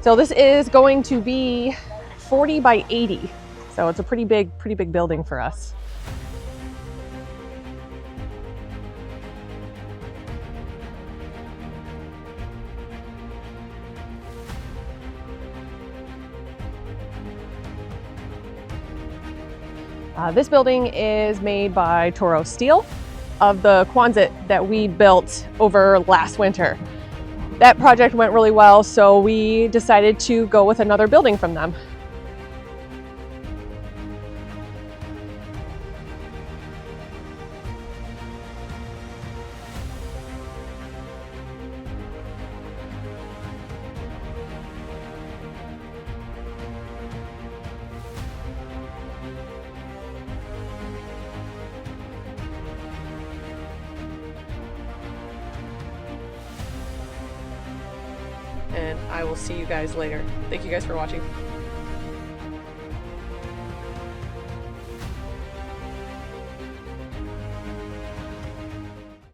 So this is going to be 40 by 80. So it's a pretty big building for us. This building is made by Toro Steel of the Quonset that we built over last winter. That project went really well, so we decided to go with another building from them. And I will see you guys later. Thank you guys for watching.